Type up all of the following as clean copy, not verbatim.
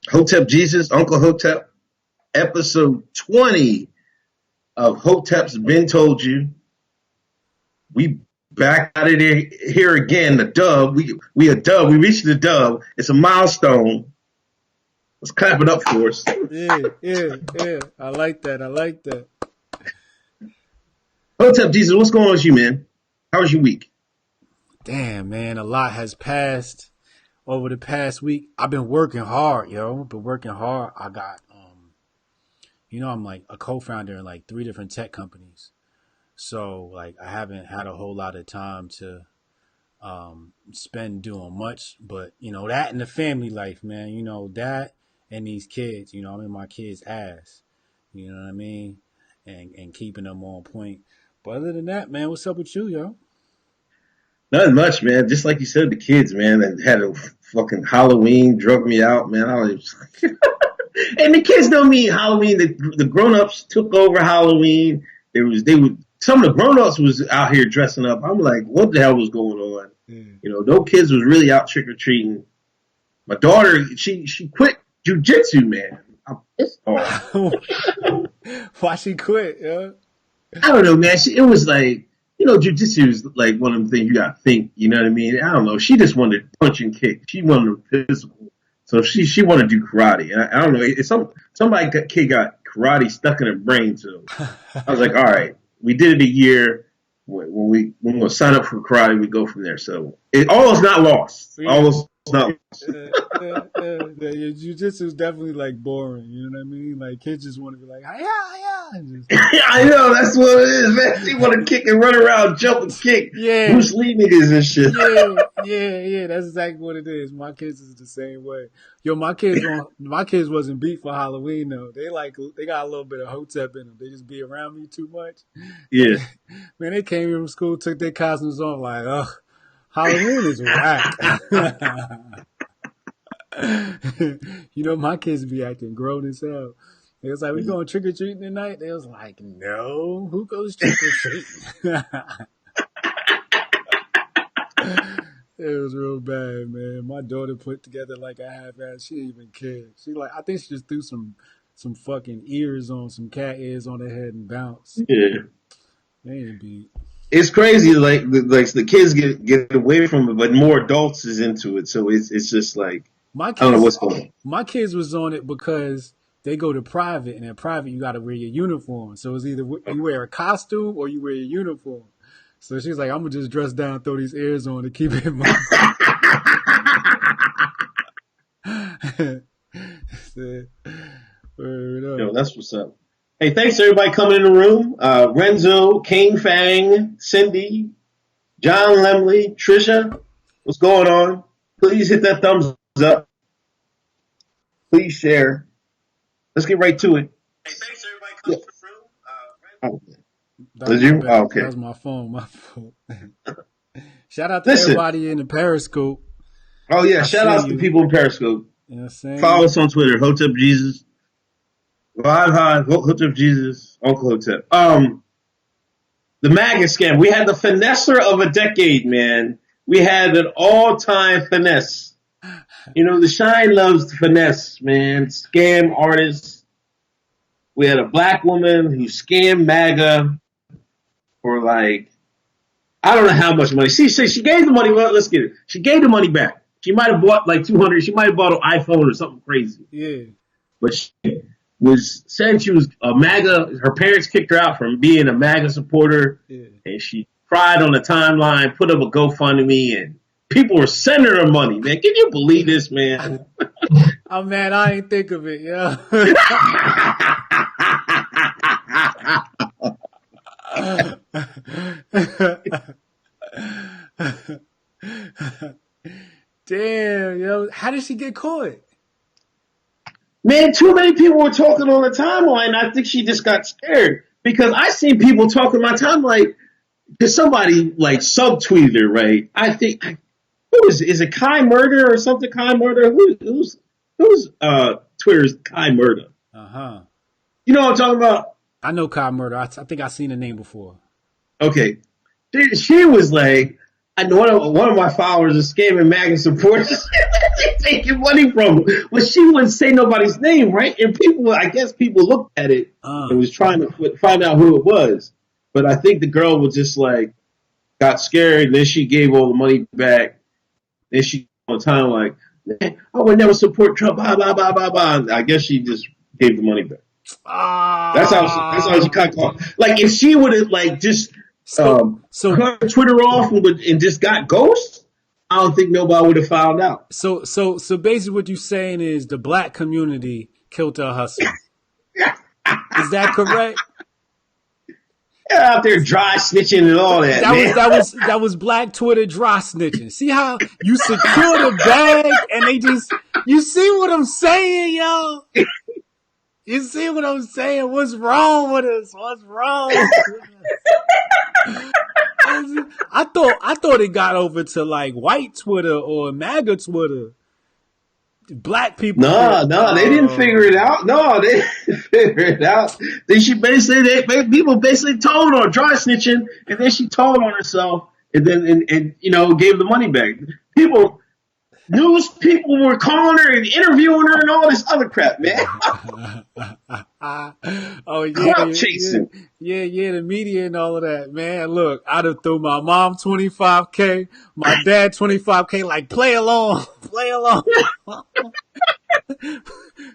Hotep Jesus, Uncle Hotep, episode 20 of Hotep's Been Told You. We back out of here again, the dub. We a dub. We reached the dub. It's a milestone. Let's clap it up for us. Yeah. I like that. Hotep Jesus, what's going on with you, man? How was your week? Damn, man, a lot has passed over the past week. I've been working hard, yo. I got, I'm like a co-founder in like 3 different tech companies. So like I haven't had a whole lot of time to spend doing much, but that and the family life, man, that and these kids, I'm in my kids' ass, you know what I mean? And keeping them on point. But other than that, man, what's up with you, yo? Nothing much, man. Just like you said, the kids, man, that had a fucking Halloween, drug me out, man. I was and the kids don't mean Halloween. The grown-ups took over Halloween. Some of the grown-ups was out here dressing up. I'm like, what the hell was going on? No kids was really out trick-or-treating. My daughter, she quit jujitsu, man. I'm pissed off. Why she quit, yo? I don't know, man. It was like, jujitsu is like one of the things you gotta think, you know what I mean? I don't know. She just wanted to punch and kick. She wanted to physical. So she wanted to do karate. And I don't know. Kid got karate stuck in her brain. So I was like, all right, we did it a year. When we're going to sign up for karate, we go from there. So all is not lost. All is not lost. Your jiu-jitsu is definitely like boring. You know what I mean? Like kids just want to be like, yeah. I know, that's what it is, man. They want to kick and run around, jump and kick. Yeah. Bruce Lee niggas and shit. Yeah. That's exactly what it is. My kids is the same way. Yo, my kids wasn't beat for Halloween though. They got a little bit of Hotep in them. They just be around me too much. Yeah. Man, they came here from school, took their costumes on, like, ugh, Halloween is whack. My kids be acting grown as hell. They was like, we going trick-or-treating tonight? They was like, no, who goes trick-or-treating? It was real bad, man. My daughter put together like a half-ass. She didn't even care. I think she just threw some fucking ears on, some cat ears on her head and bounced. Yeah. They ain't beat. It's crazy, like the kids get away from it, but more adults is into it. So it's just like, I don't know what's going on. My kids was on it because they go to private, and in private you got to wear your uniform. So it's either you wear a costume or you wear your uniform. So she's like, I'm gonna just dress down, throw these ears on to keep it in my. Yo, that's what's up. Hey, thanks to everybody coming in the room. Renzo, Kane Fang, Cindy, John Lemley, Trisha, what's going on? Please hit that thumbs up. Please share. Let's get right to it. Hey, thanks to everybody coming in the room. Okay. That was my phone. Shout out to everybody in the Periscope. Oh yeah, shout out to the people in Periscope. You know what I'm saying? Follow us on Twitter, Hotep Jesus. Live high, Hotep Jesus, Uncle Hotep. The MAGA scam. We had the finesser of a decade, man. We had an all-time finesse. The Shine loves the finesse, man. Scam artists. We had a black woman who scammed MAGA for like, I don't know how much money. She gave the money. Well, let's get it. She gave the money back. She might have bought like 200. She might have bought an iPhone or something crazy. Yeah. But she was saying she was a MAGA. Her parents kicked her out from being a MAGA supporter. Yeah. And she cried on the timeline, put up a GoFundMe, and people were sending her money, man. Can you believe this, man? Oh, man, I ain't think of it, yeah. Damn, yo. How did she get caught? Man, too many people were talking on the timeline. I think she just got scared because I seen people talking on my timeline because somebody like subtweeted her, right? I think, who is it Kai Murder or something? Kai Murder? Who's Twitter's Kai Murder? Uh-huh. You know what I'm talking about? I know Kai Murder. I think I've seen the name before. Okay. She was like, I know one of my followers is scamming MAGA supporters. They're taking money from him. Well, she wouldn't say nobody's name, right? And people, I guess people looked at it and was trying to find out who it was. But I think the girl was just like, got scared, and then she gave all the money back. Then she on time like, man, I would never support Trump. Blah blah blah blah blah. I guess she just gave the money back. That's how she cut off. Like if she would have like just cut Twitter off and just got ghosts, I don't think nobody would have found out. So basically, what you're saying is the black community killed her hustle. Is that correct? Out there dry snitching and all that. That was black Twitter dry snitching. See how you secure the bag and they just, you see what I'm saying, yo? You see what I'm saying? What's wrong with us? What's wrong with us? I thought it got over to like white Twitter or MAGA Twitter. Black people. No, they didn't figure it out. No, they didn't figure it out. Then people basically told on dry snitching, and then she told on herself, and then gave the money back. News people were calling her and interviewing her and all this other crap, man. Oh yeah, crowd chasing. Yeah, the media and all of that, man. Look, I'd have threw my mom $25K, my dad $25K. Like, play along.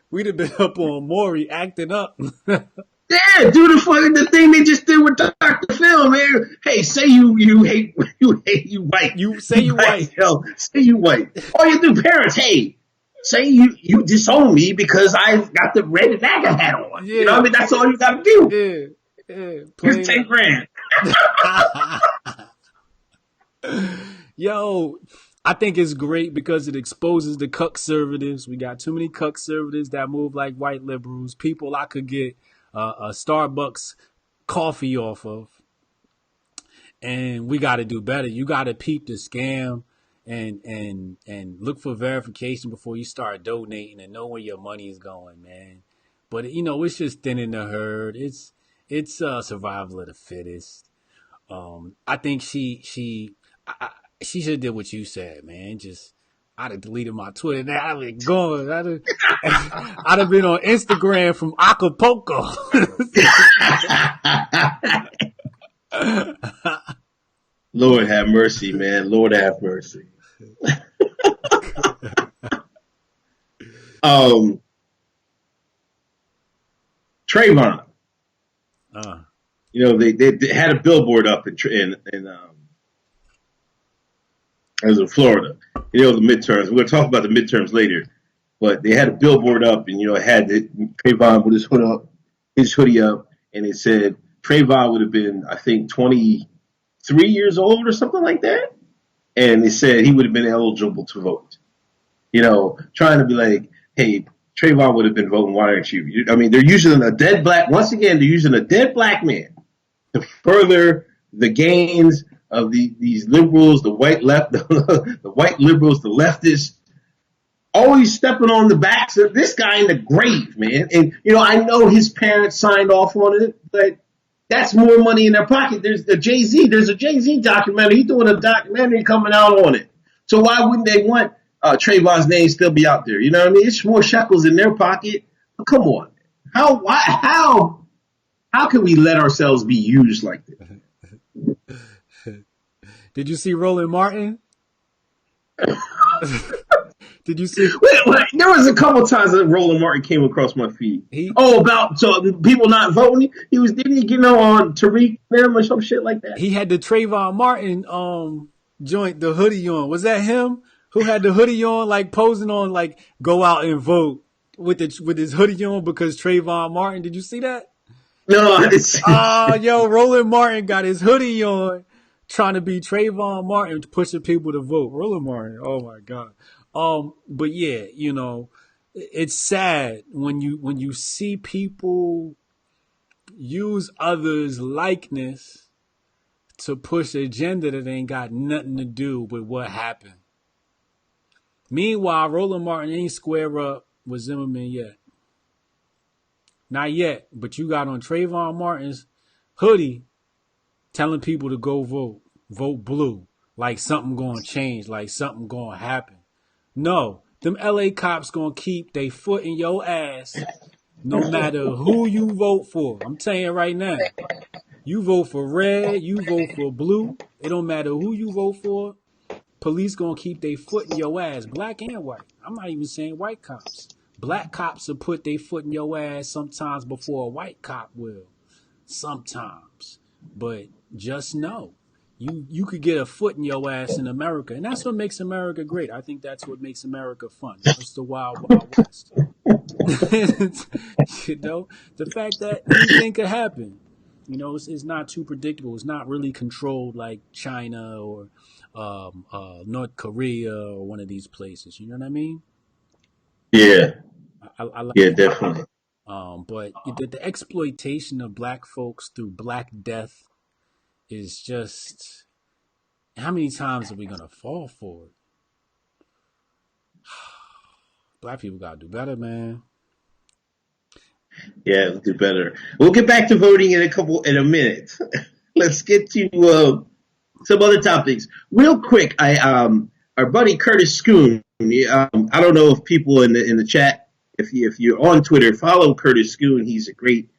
We'd have been up on Maury acting up. Yeah, do the thing they just did with Dr. Phil, man. Hey, say you hate you white. You say you white. Hell, say you white. All you do, parents, hey, say you disown me because I've got the red MAGA hat on. Yeah. You know what I mean? That's all you got to do. Yeah. Here's $10,000. Yo, I think it's great because it exposes the cuck-servatives. We got too many cuck-servatives that move like white liberals. People I could get a Starbucks coffee off of. And we got to do better. You got to peep the scam and look for verification before you start donating and know where your money is going, man. But, it's just thinning the herd. It's survival of the fittest. I think she should have did what you said, man. I'd have deleted my Twitter. Now I'd have been gone. I'd have been on Instagram from Acapulco. Lord have mercy, man. Lord have mercy. Trayvon. They had a billboard up in I was in Florida. The midterms. We're going to talk about the midterms later. But they had a billboard up and, it had Trayvon with his hoodie up, and it said Trayvon would have been, I think, 23 years old or something like that. And they said he would have been eligible to vote. Trying to be like, hey, Trayvon would have been voting. Why aren't you? I mean, they're using once again, they're using a dead black man to further the gains of these liberals, the white left, the white liberals, the leftists, always stepping on the backs of this guy in the grave, man. And, I know his parents signed off on it, but that's more money in their pocket. There's a Jay-Z documentary. He's doing a documentary coming out on it. So why wouldn't they want Trayvon's name still be out there? You know what I mean? It's more shekels in their pocket. But come on. How can we let ourselves be used like this? Did you see Roland Martin? Did you see? Wait, there was a couple times that Roland Martin came across my feed. About people not voting. Didn't he get on Tariq them or some shit like that? He had the Trayvon Martin joint, the hoodie on. Was that him who had the hoodie on, like posing on, like go out and vote with his hoodie on because Trayvon Martin? Did you see that? No, I didn't see yo, Roland Martin got his hoodie on, trying to be Trayvon Martin, pushing people to vote. Roland Martin, oh my God. But yeah, it's sad when you see people use others' likeness to push an agenda that ain't got nothing to do with what happened. Meanwhile, Roland Martin ain't square up with Zimmerman yet. Not yet, but you got on Trayvon Martin's hoodie telling people to go vote blue. like something gonna change, like something gonna happen. No, them LA cops gonna keep their foot in your ass no matter who you vote for. I'm telling you right now. You vote for red, you vote for blue. It don't matter who you vote for. Police gonna keep their foot in your ass, black and white. I'm not even saying white cops. Black cops will put their foot in your ass sometimes before a white cop will. Sometimes. But just know, you could get a foot in your ass in America. And that's what makes America great. I think that's what makes America fun. It's the wild, wild west. You know, the fact that anything could happen. You know, it's not too predictable. It's not really controlled like China or North Korea or one of these places. You know what I mean? Yeah, I like yeah, that. definitely. But the exploitation of black folks through black death is just, how many times are we gonna fall for it? Black people gotta do better, man. Yeah, we'll do better. We'll get back to voting in a minute. Let's get to some other topics real quick. Our buddy Curtis Schoon. I don't know if people in the chat, if you're on Twitter, follow Curtis Schoon. He's a great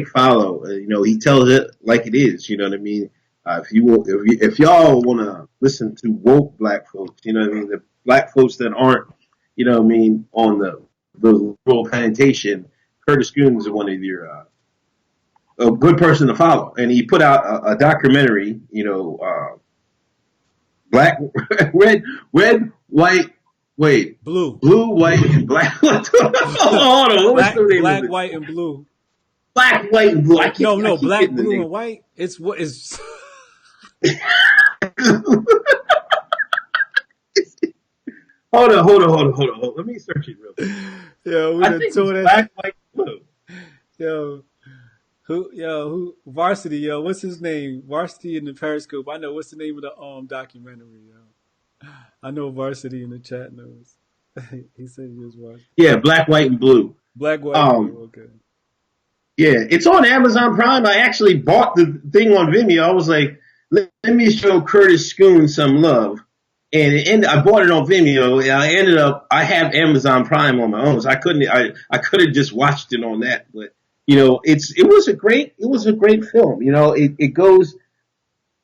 follow. He tells it like it is. You know what I mean? If y'all want to listen to woke black folks, you know what I mean, the black folks that aren't, you know what I mean, on the rural plantation, Curtis Schoon is one of your a good person to follow, and he put out a documentary. Black, red, white. Wait, Blue. blue, white, and black. Hold on, what was Black, the name black, of it? white, and blue. Black, white, and blue. I No, keep black, getting the blue, name. and white. It's what is. Hold on. Let me search it real quick. Yo, we I done think tore it's that. black, white, blue. Yo, who? Varsity, yo, what's his name? Varsity in the Periscope. I know what's the name of the documentary, yo. I know Varsity in the chat knows. He said he was watching. Yeah, black, white, and blue. Black, white, and blue. Okay. Yeah, it's on Amazon Prime. I actually bought the thing on Vimeo. I was like, let me show Curtis Schoon some love. And I bought it on Vimeo, and I have Amazon Prime on my own, so I could have just watched it on that. But it was a great film.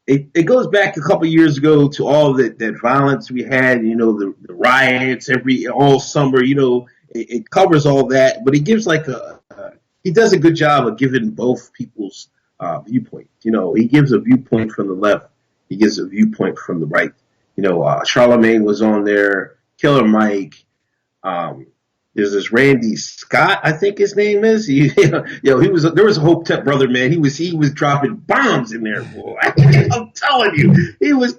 It goes back a couple years ago to all that violence we had. The riots all summer. It covers all that, but it gives he does a good job of giving both people's viewpoint. He gives a viewpoint from the left, he gives a viewpoint from the right. Charlemagne was on there, Killer Mike. There's this Randy Scott, I think his name is. There was a Hotep brother, man. He was dropping bombs in there, boy. I'm telling you,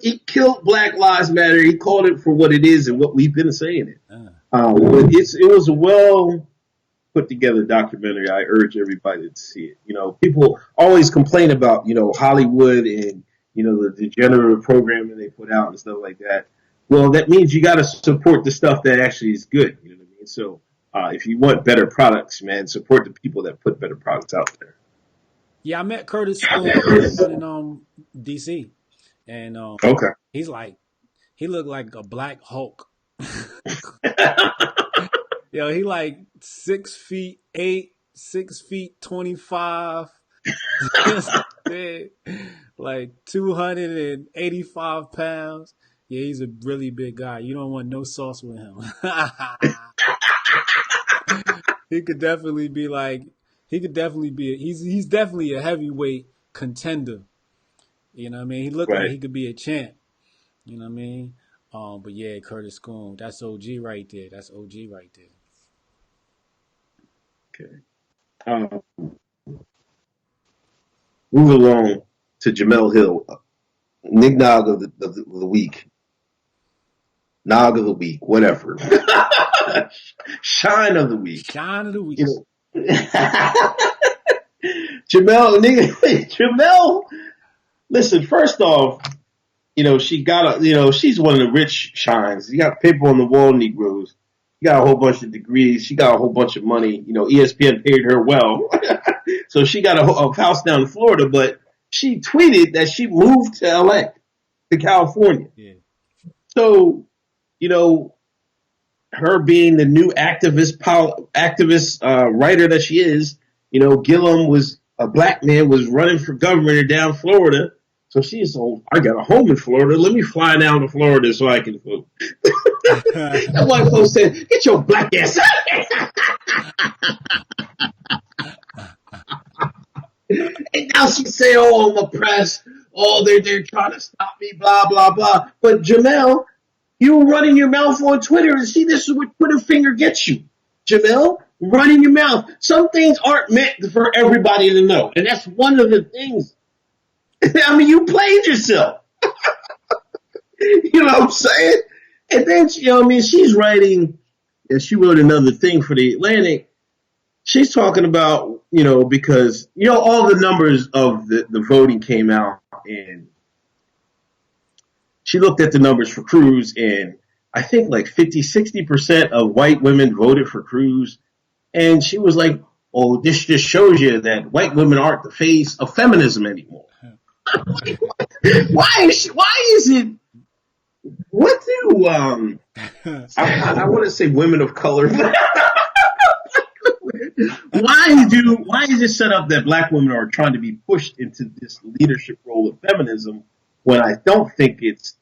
he killed Black Lives Matter. He called it for what it is and what we've been saying it. It was a well put together documentary. I urge everybody to see it. People always complain about Hollywood and the degenerative programming they put out and stuff like that. Well, that means you got to support the stuff that actually is good. You know what I mean? So if you want better products, man, support the people that put better products out there. Yeah, I met Curtis in DC, and Okay. he looked like a black Hulk. Yo, he like 6'8", 6'25", like 285 pounds. Yeah, he's a really big guy. You don't want no sauce with him. He could definitely be he's definitely a heavyweight contender. You know what I mean? He looked like he could be a champ. You know what I mean? But yeah, Curtis Schoon, that's OG right there. That's OG right there. Okay. Move along to Jamel Hill. Nog of the week. Nog of the week, whatever. Shine of the week. Shine of the week. Jamel, listen, first off, she's one of the rich shines. You got paper on the wall, Negroes. She got a whole bunch of degrees. She got a whole bunch of money. ESPN paid her well. So she got a house down in Florida, but she tweeted that she moved to LA. to California. Yeah. So, you know, her being the new activist writer that she is, you know, Gillum was a black man was running for governor down Florida. So she's so I got a home in Florida. Let me fly down to Florida so I can vote. That white folks said, "Get your black ass out." And now she say, "Oh, I'm oppressed. Oh, they're trying to stop me. Blah blah blah." But Jamel, you running your mouth on Twitter and see this is what Twitter finger gets you. Jamel, running your mouth. Some things aren't meant for everybody to know, and that's one of the things. I mean, you played yourself. You know what I'm saying? And then, you know, I mean, she's writing, and she wrote another thing for the Atlantic. She's talking about, you know, because, you know, all the numbers of the voting came out, and she looked at the numbers for Cruz, and I think like 50-60% of white women voted for Cruz. And she was like, oh, this just shows you that white women aren't the face of feminism anymore. Why is it, what do, I want to say women of color, why is it set up that black women are trying to be pushed into this leadership role of feminism when I don't think it's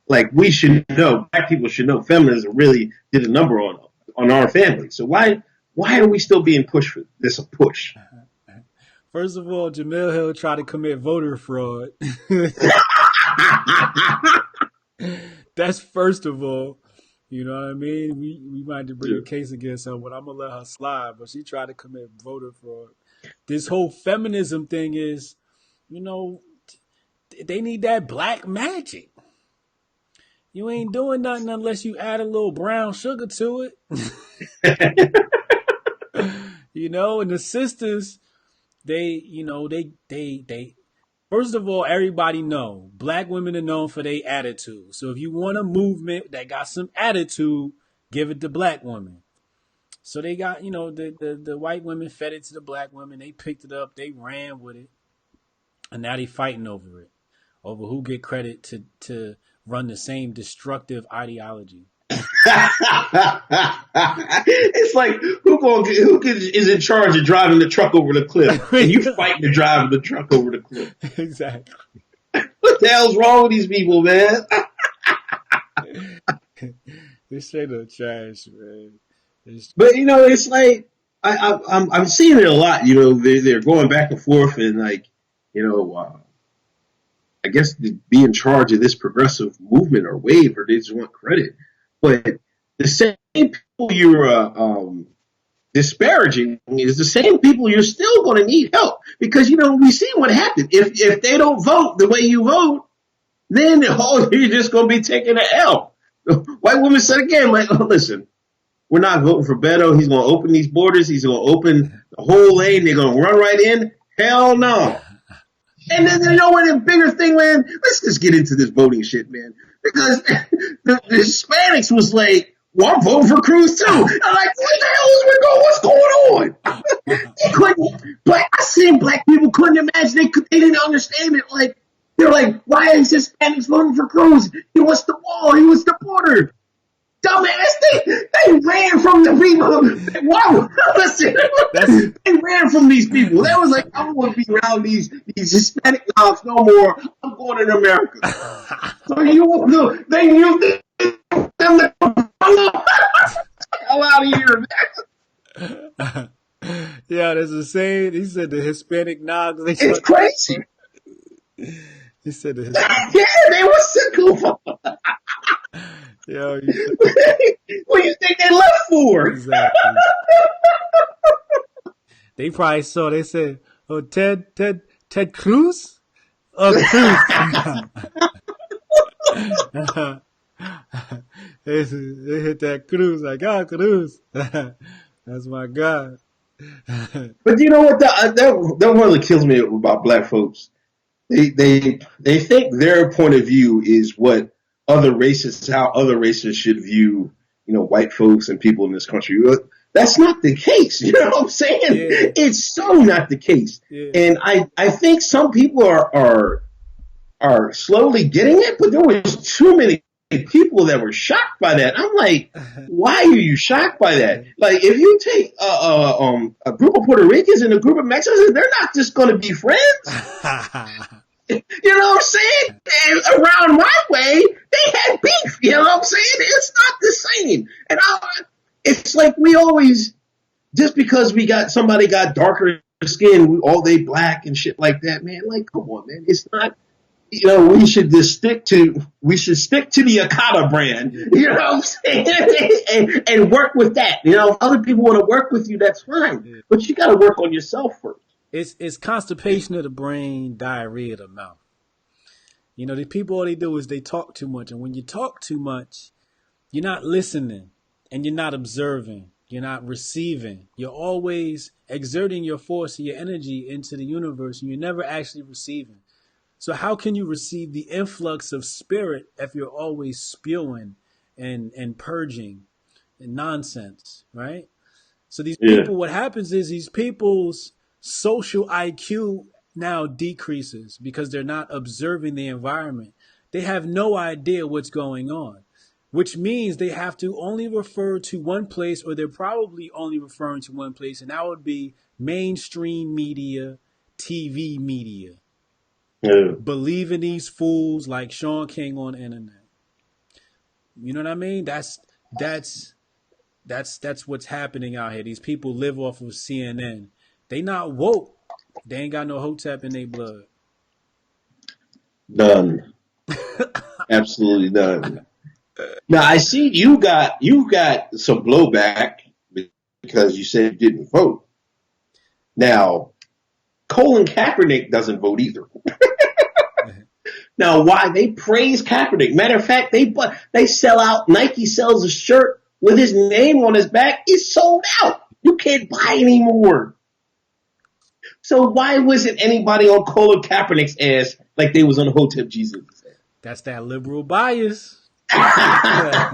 like we should know, black people should know feminism really did a number on our family. So why are we still being pushed for this a push? First of all, Jamil Hill tried to commit voter fraud. That's first of all. You know what I mean? We might bring a case against her, but I'm going to let her slide. But she tried to commit voter fraud. This whole feminism thing is, you know, they need that black magic. You ain't doing nothing unless you add a little brown sugar to it. You know, and the sisters, they first of all, everybody know black women are known for their attitude. So if you want a movement that got some attitude, give it to black women. So they got, you know, the white women fed it to the black women. They picked it up. They ran with it. And now they fighting over it, over who get credit to run the same destructive ideology. It's like who is in charge of driving the truck over the cliff, and you fighting to drive the truck over the cliff. Exactly. What the hell's wrong with these people, man? This straight up trash, man. But you know, it's like I'm seeing it a lot. You know, they're going back and forth, and like, you know, I guess to be in charge of this progressive movement or wave, or they just want credit. But the same people you're disparaging is the same people you're still going to need help, because, you know, we see what happened. If they don't vote the way you vote, then you're just going to be taking an L. White women said again, like, oh, listen, we're not voting for Beto. He's going to open these borders. He's going to open the whole lane. They're going to run right in. Hell no. And then, you know what, the bigger thing, man, let's just get into this voting shit, man. Because the Hispanics was like, well, I'm voting for Cruz too. I'm like, what the hell is what's going on? They couldn't, I seen black people couldn't imagine, they didn't understand it. Like, they're like, why is Hispanics voting for Cruz? He wants the wall, he wants the border. Dumbass, they ran from the people. Wow, listen, they ran from these people. They was like, I don't want to be around these Hispanic knobs no more. I'm going to America. So they used them to hell out of here, man. Yeah, there's a saying. He said the Hispanic knobs. It's crazy. He said the Hispanic. Yeah, they were sick of. Yo, what do you think they left for? Exactly. They probably saw. They said, "Oh, Ted Cruz, Cruz." They hit that Cruz like, Cruz. That's my guy. But you know what? That really kills me about black folks. They think their point of view is what how other races should view, you know, white folks and people in this country. That's not the case. You know what I'm saying? Yeah. It's so not the case. Yeah. And I think some people are are slowly getting it, but there was too many people that were shocked by that. I'm like, why are you shocked by that? Like, if you take a group of Puerto Ricans and a group of Mexicans, they're not just going to be friends. You know what I'm saying? And around my way, they had beef. You know what I'm saying? It's not the same. And it's like we always, just because somebody got darker skin, they black and shit like that, man. Like, come on, man. It's not. You know, we should stick to the Acosta brand. You know what I'm saying? and work with that. You know, if other people want to work with you, that's fine. But you got to work on yourself first. It's constipation of the brain, diarrhea of the mouth. You know, the people, all they do is they talk too much. And when you talk too much, you're not listening and you're not observing. You're not receiving. You're always exerting your force and your energy into the universe, and you're never actually receiving. So how can you receive the influx of spirit if you're always spewing and purging and nonsense, right? So these people, what happens is these people's social IQ now decreases because they're not observing the environment. They have no idea what's going on, which means they have to only refer to one place, or they're probably only referring to one place, and that would be mainstream media, TV media. Believe in these fools like Sean King on the internet. You know what I mean? That's what's happening out here. These people live off of CNN. They not woke. They ain't got no Hotep in their blood. None. Absolutely none. Now I see you got some blowback because you said you didn't vote. Now, Colin Kaepernick doesn't vote either. Now, why? They praise Kaepernick. Matter of fact, they sell out. Nike sells a shirt with his name on his back. It's sold out. You can't buy anymore. So why wasn't anybody on Colin Kaepernick's ass like they was on Hotep Jesus? That's that liberal bias. That's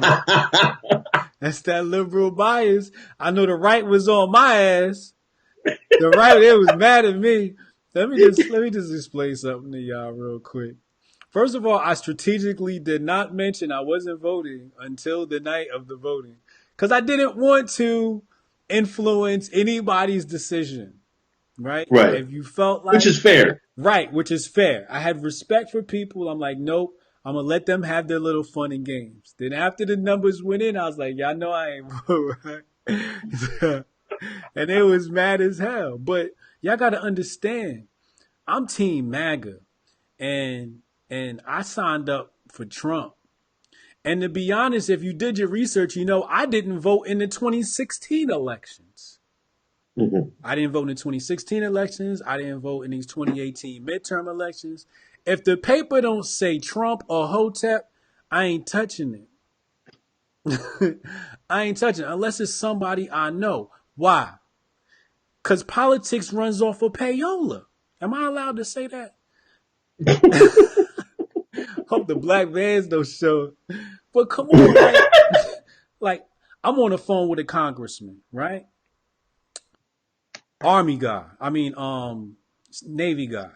that liberal bias. I know the right was on my ass. The right, it was mad at me. Let me just explain something to y'all real quick. First of all, I strategically did not mention I wasn't voting until the night of the voting because I didn't want to influence anybody's decision. Right? Right. If you felt like, which is fair. Right, which is fair. I had respect for people. I'm like, nope, I'm going to let them have their little fun and games. Then after the numbers went in, I was like, y'all know I ain't vote, right? And it was mad as hell. But y'all got to understand, I'm Team MAGA. And I signed up for Trump. And to be honest, if you did your research, you know, I didn't vote in the 2016 elections. Mm-hmm. I didn't vote in the 2016 elections. I didn't vote in these 2018 midterm elections. If the paper don't say Trump or Hotep, I ain't touching it. I ain't touching it unless it's somebody I know. Why? Because politics runs off of payola. Am I allowed to say that? Hope the black vans don't show. But come on, right? Like, I'm on the phone with a congressman, right? Army guy. Navy guy.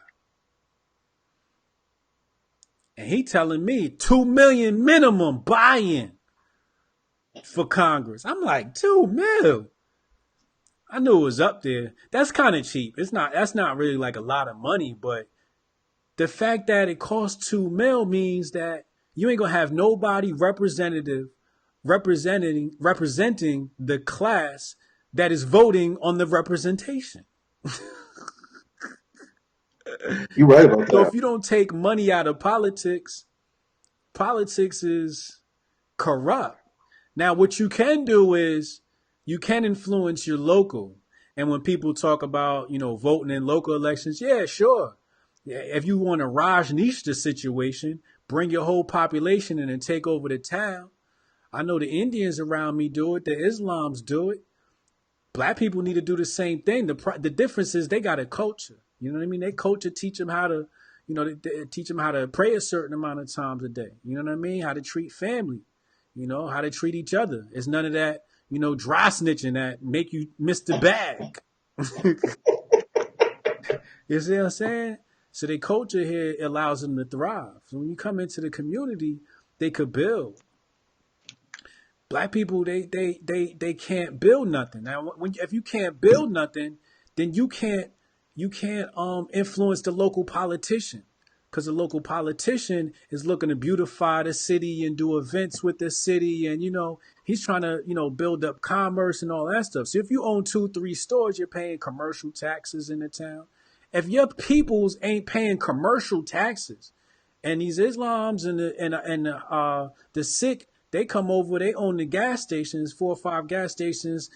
And he telling me 2 million minimum buy-in for Congress. I'm like, 2 mil. I knew it was up there. That's kind of cheap. That's not really like a lot of money, but the fact that it costs 2 mil means that you ain't gonna have nobody representing the class that is voting on the representation. You're right about that. So if you don't take money out of politics, politics is corrupt. Now, what you can do is you can influence your local. And when people talk about, you know, voting in local elections, yeah, sure. Yeah, if you want to Rajneesh the situation, bring your whole population in and take over the town. I know the Indians around me do it. The Islams do it. Black people need to do the same thing. The difference is they got a culture. You know what I mean? They culture teach them how to, you know, they teach them how to pray a certain amount of times a day. You know what I mean? How to treat family. You know, how to treat each other. It's none of that, you know, dry snitching that make you miss the bag. You see what I'm saying? So their culture here allows them to thrive. So when you come into the community, they could build. Black people, they can't build nothing. Now, if you can't build nothing, then you can't influence the local politician, because the local politician is looking to beautify the city and do events with the city, and he's trying to build up commerce and all that stuff. So if you own 2-3 stores, you're paying commercial taxes in the town. If your peoples ain't paying commercial taxes, and these Islams and the Sikh, they come over, they own the gas stations, 4 or 5 gas stations,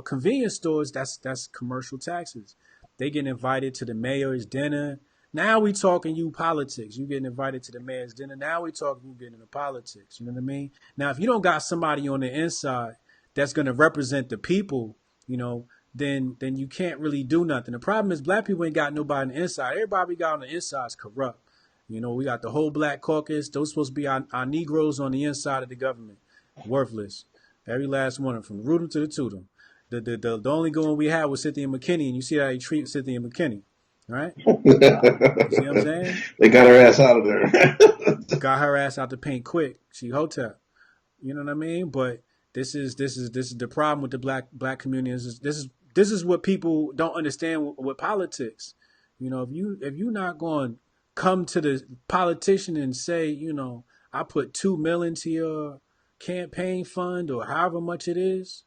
convenience stores. That's commercial taxes. They get invited to the mayor's dinner. Now we talking you politics. You getting invited to the mayor's dinner. Now we talking you getting into politics. You know what I mean? Now, if you don't got somebody on the inside that's going to represent the people, then you can't really do nothing. The problem is black people ain't got nobody on the inside. Everybody we got on the inside is corrupt. We got the whole black caucus. Those supposed to be our Negroes on the inside of the government. Worthless. Every last one of them, from the rootem to the tootem. The only good one we had was Cynthia McKinney, and you see how they treat Cynthia McKinney, right? You see what I'm saying? They got her ass out of there. Got her ass out the paint quick. She Hotep. You know what I mean? But this is the problem with the black community. This is what people don't understand with politics. If you not going to come to the politician and say, I put $2 million to your campaign fund or however much it is,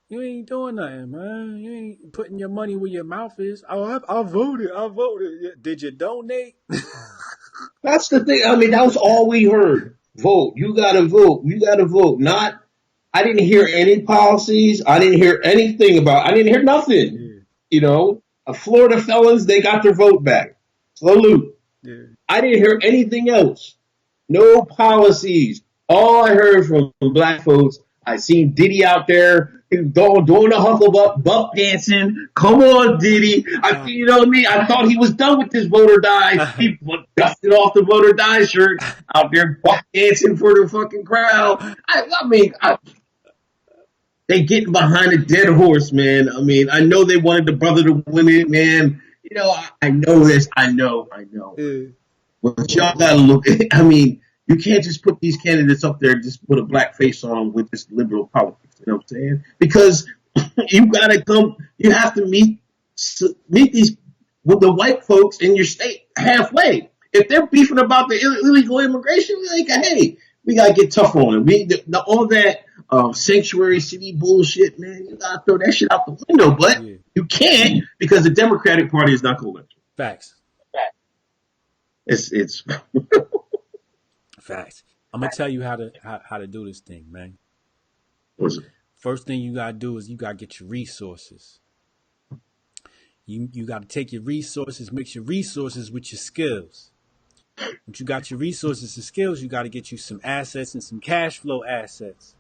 you ain't doing nothing, man. You ain't putting your money where your mouth is. Oh, I voted. I voted. Did you donate? That's the thing. I mean, that was all we heard. Vote. You got to vote. You got to vote. I didn't hear any policies. I didn't hear anything I didn't hear nothing. Yeah. Florida felons, they got their vote back. Salute. Yeah. I didn't hear anything else. No policies. All I heard from black folks, I seen Diddy out there doing the hucklebuck, buck dancing. Come on, Diddy. You know what I mean? I thought he was done with this voter die. He dusted off the voter die shirt out there buck dancing for the fucking crowd. They getting behind a dead horse, man. I mean, I know they wanted the brother to win it, man. I know this. I know. Yeah. But y'all gotta look. I mean, you can't just put these candidates up there and just put a black face on with this liberal politics. You know what I'm saying? Because you gotta come. You have to meet these with the white folks in your state halfway. If they're beefing about the illegal immigration, we're like, hey, we gotta get tough on them. All that sanctuary city bullshit, man. You gotta throw that shit out the window. But you can't, because the Democratic Party is not gonna let you. Facts. It's Facts. I'm gonna tell you how to do this thing, man. What's it? First thing you gotta do is you gotta get your resources. You gotta take your resources, mix your resources with your skills. Once you got your resources and skills, you gotta get you some assets and some cash flow assets.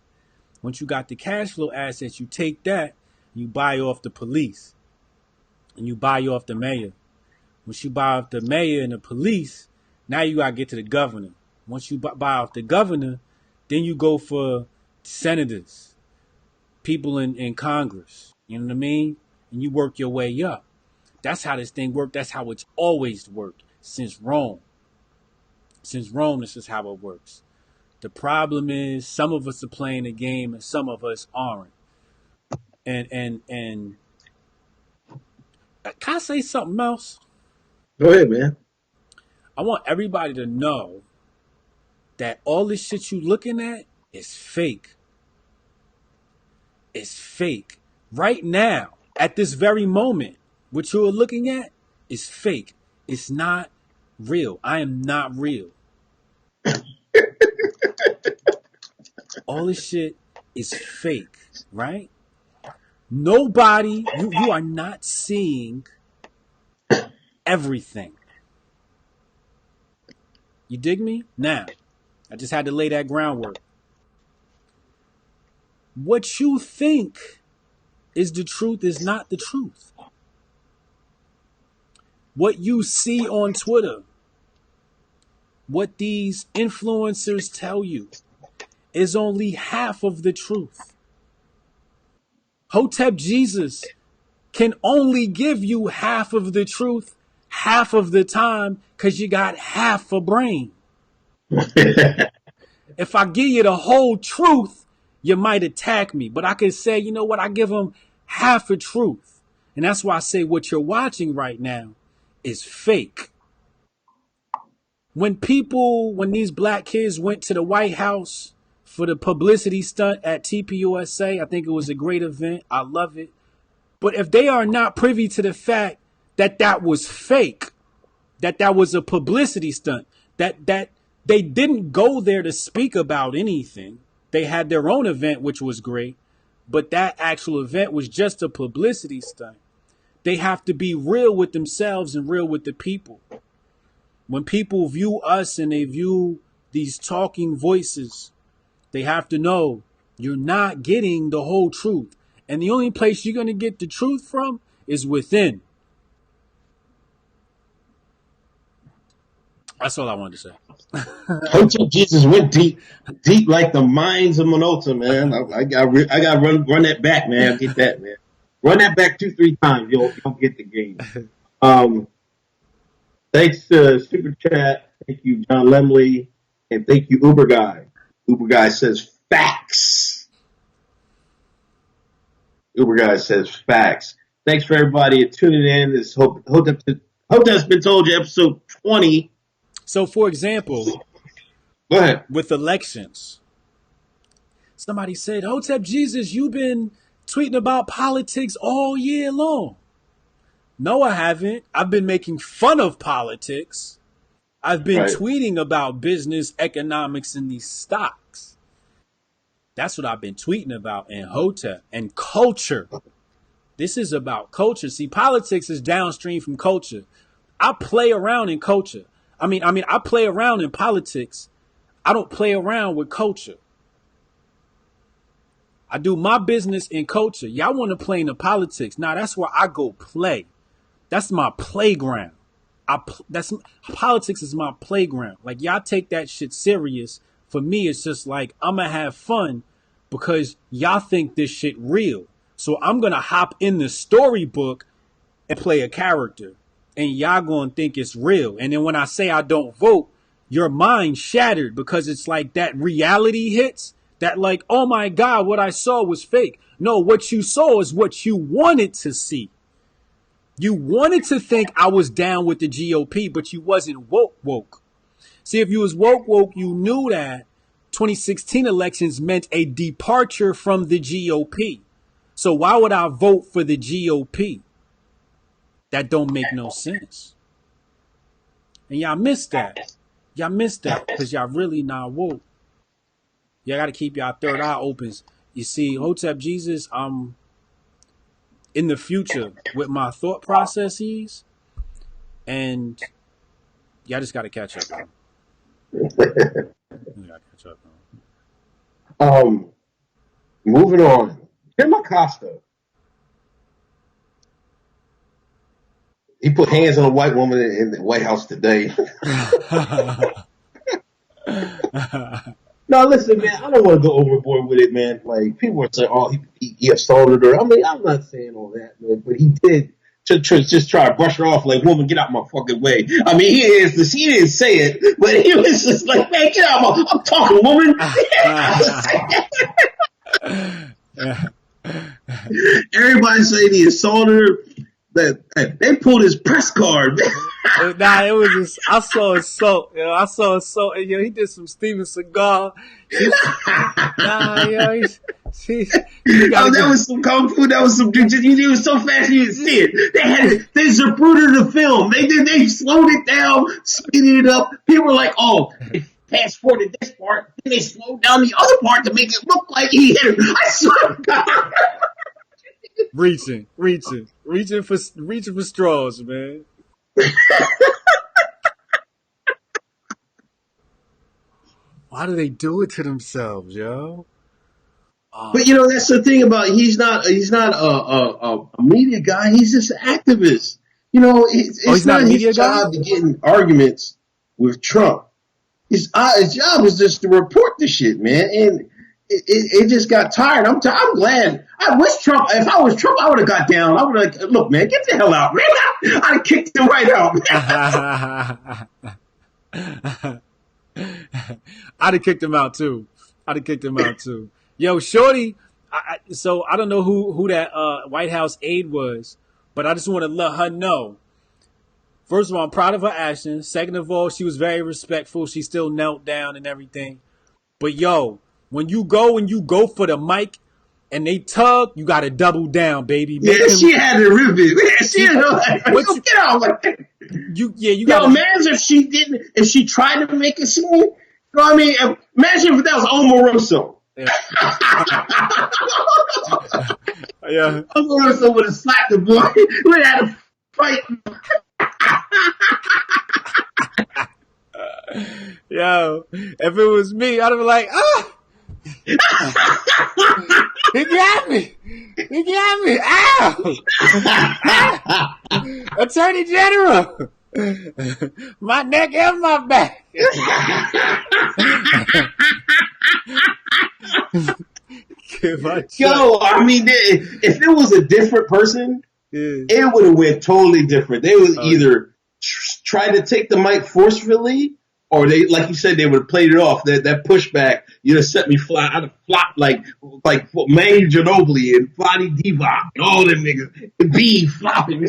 Once you got the cash flow assets, you take that, you buy off the police, and you buy off the mayor. Once you buy off the mayor and the police, now you gotta get to the governor. Once you buy off the governor, then you go for senators, people in Congress. You know what I mean? And you work your way up. That's how this thing worked. That's how it's always worked since Rome. Since Rome, this is how it works. The problem is some of us are playing the game and some of us aren't. And can I say something else? Go ahead, man. I want everybody to know that all this shit you looking at is fake. It's fake. Right now, at this very moment, what you're looking at is fake. It's not real. I am not real. All this shit is fake, right? Nobody, you are not seeing everything. You dig me? Now, I just had to lay that groundwork. What you think is the truth is not the truth. What you see on Twitter, what these influencers tell you, is only half of the truth. Hotep Jesus can only give you half of the truth half of the time because you got half a brain. If I give you the whole truth, you might attack me. But I can say, you know what? I give them half a truth. And that's why I say what you're watching right now is fake. When these black kids went to the White House for the publicity stunt at TPUSA, I think it was a great event. I love it. But if they are not privy to the fact that that was fake, that was a publicity stunt, that they didn't go there to speak about anything. They had their own event, which was great, but that actual event was just a publicity stunt. They have to be real with themselves and real with the people. When people view us and they view these talking voices, they have to know you're not getting the whole truth. And the only place you're going to get the truth from is within. That's all I wanted to say. Hotep Jesus went deep like the mines of Minota, man. I got run that back, man. I'll get that, man. Run that back 2-3 times, you'll get the game. Thanks to Super Chat. Thank you, John Lemley, and thank you, Uber Guy. Uber Guy says facts. Uber Guy says facts. Thanks for everybody tuning in. This Hotep's Been Told You, episode 20. So, for example, go ahead. With elections, somebody said, Hotep Jesus, you've been tweeting about politics all year long. No, I haven't. I've been making fun of politics. I've been tweeting about business, economics, and these stocks. That's what I've been tweeting about in Hotep and culture. This is about culture. See, politics is downstream from culture. I play around in culture. I play around in politics. I don't play around with culture. I do my business in culture. Y'all want to play in the politics. Now that's where I go play. That's my playground. Politics is my playground. Like, y'all take that shit serious. For me, it's just like, I'm going to have fun because y'all think this shit real. So I'm going to hop in the storybook and play a character. And y'all going to think it's real. And then when I say I don't vote, your mind shattered because it's like that reality hits. That like, oh my God, what I saw was fake. No, what you saw is what you wanted to see. You wanted to think I was down with the GOP, but you wasn't woke. See, if you was woke, you knew that 2016 elections meant a departure from the GOP. So why would I vote for the GOP? That don't make no sense. And y'all missed that. Y'all missed that because y'all really not woke. Y'all got to keep y'all third eye open. You see, Hotep Jesus, in the future with my thought processes, and y'all just got to catch up. You got to catch up. Moving on. Tim Acosta. He put hands on a white woman in the White House today. No, listen, man, I don't want to go overboard with it, man. Like, people are saying, oh, he assaulted her. I mean, I'm not saying all that, man, but he did just try to brush her off like, woman, get out my fucking way. I mean, he didn't say it, but he was just like, man, get out I'm talking, woman. Everybody saying he assaulted her. That they pulled his press card. Nah, it was just, I saw assault. He did some Steven Seagal. That was some kung fu. That was some jujitsu. It was so fast you didn't see it. They zaprudered the film. They slowed it down, speeded it up. People were like, oh, fast forwarded this part. Then they slowed down the other part to make it look like he hit her. I swear to God. Reaching for straws, man. Why do they do it to themselves, yo? But that's the thing about he's not a media guy. He's just an activist. It's not his job to get in arguments with Trump. His job is just to report the shit, man. And it just got tired. I'm glad. I wish Trump. If I was Trump, I would have got down. I would have like, look, man, get the hell out, man. I'd have kicked him right out. I'd have kicked him out too. Yo, Shorty. So I don't know who that White House aide was, but I just want to let her know. First of all, I'm proud of her actions. Second of all, she was very respectful. She still knelt down and everything. But yo, when you go for the mic and they tug, you got to double down, baby. She had to rip it. She had to get out like that. You got. Imagine if she tried to make a scene. You know what I mean? Imagine if that was Omaroso. Yeah. Yeah. Omaroso would have slapped the boy. We had a fight. Yo, if it was me, I'd have been like, he got me. Ow! Attorney General, my neck and my back. Yo, I mean, if it was a different person, it would have went totally different. They would either try to take the mic forcefully, or they, like you said, they would have played it off. That pushback, you'd have set me fly. I'd have flopped like Manu Ginobili and Flotty Divac and all them niggas. The Bee flopping.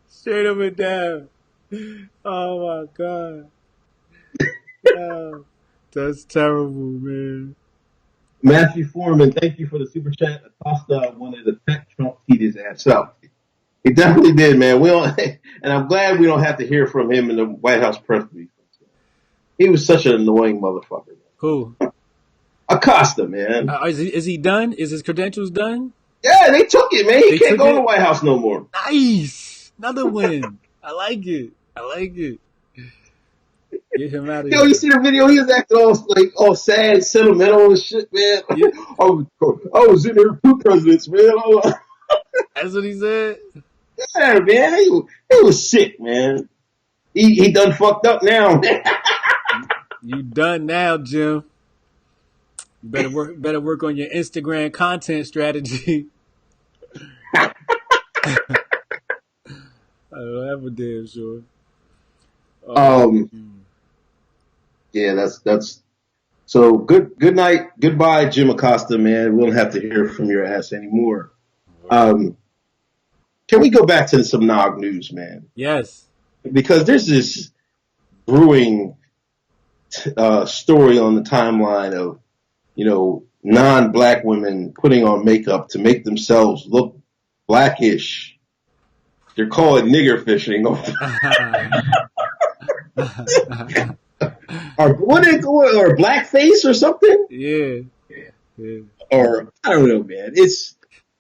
Straight up and down. Oh my God. Oh, that's terrible, man. Matthew Foreman, thank you for the super chat. Acosta wanted to tech Trump teed his ass up. He definitely did, man. We don't, and I'm glad we don't have to hear from him in the White House press brief. He was such an annoying motherfucker. Man. Who? Acosta, man. Is he done? Is his credentials done? Yeah, they took it, man. He can't go to the White House no more. Nice. Another win. I like it. Get him out of here. Yo, you see the video? He was acting all sad, sentimental and shit, man. Yeah. I was in there with two presidents, man. That's what he said? Yeah, man. He was sick, man. He done fucked up now. You done now, Jim. You better work on your Instagram content strategy. I don't have a damn sure. Yeah, that's so good night. Goodbye, Jim Acosta, man. We don't have to hear from your ass anymore. Can we go back to some Nog news, man? Yes. Because there's this brewing story on the timeline of, non-black women putting on makeup to make themselves look blackish. They're called nigger fishing. Or blackface or something? Yeah. Or I don't know, man.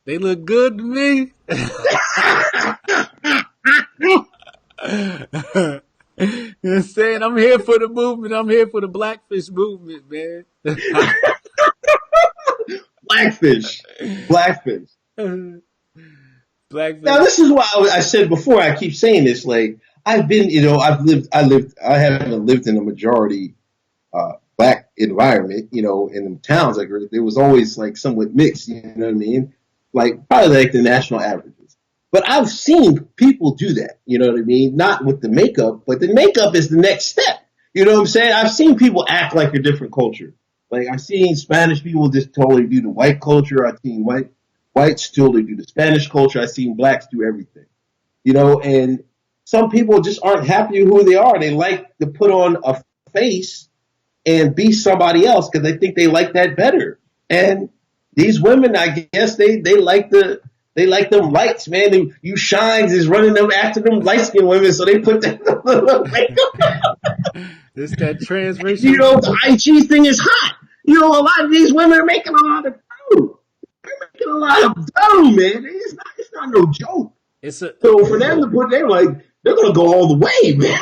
They look good to me. You know what I'm saying? I'm here for the movement. I'm here for the blackfish movement, man. Blackfish. Now this is why I said before. I keep saying this. Like I've been, I haven't lived in a majority black environment. In the towns I grew up, it was always like somewhat mixed. You know what I mean? Like probably like the national averages. But I've seen people do that. You know what I mean? Not with the makeup, but the makeup is the next step. You know what I'm saying? I've seen people act like a different culture. Like I've seen Spanish people just totally do the white culture. I've seen whites totally do the Spanish culture. I've seen blacks do everything. And some people just aren't happy with who they are. They like to put on a face and be somebody else because they think they like that better. And these women, I guess they like them lights, man. You shines is running them after them light skinned women, so they put that makeup. It's that transracial. The IG thing is hot. A lot of these women are making a lot of dough. They're making a lot of dough, man. It's not no joke. So for them to put, they're gonna go all the way, man.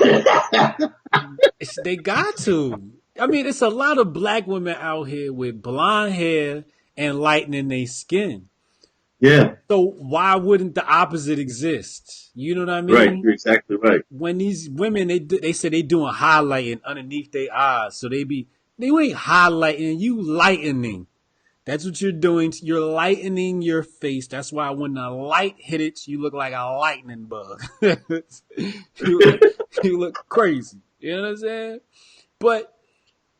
They got to. I mean, it's a lot of black women out here with blonde hair and lightening their skin. Yeah. So why wouldn't the opposite exist? You know what I mean? Right. You're exactly right. When these women, they say they doing highlighting underneath their eyes, so they be You ain't highlighting, you lightening. That's what you're doing. You're lightening your face. That's why when the light hit it, you look like a lightning bug. you, you look crazy. You know what I'm saying? But,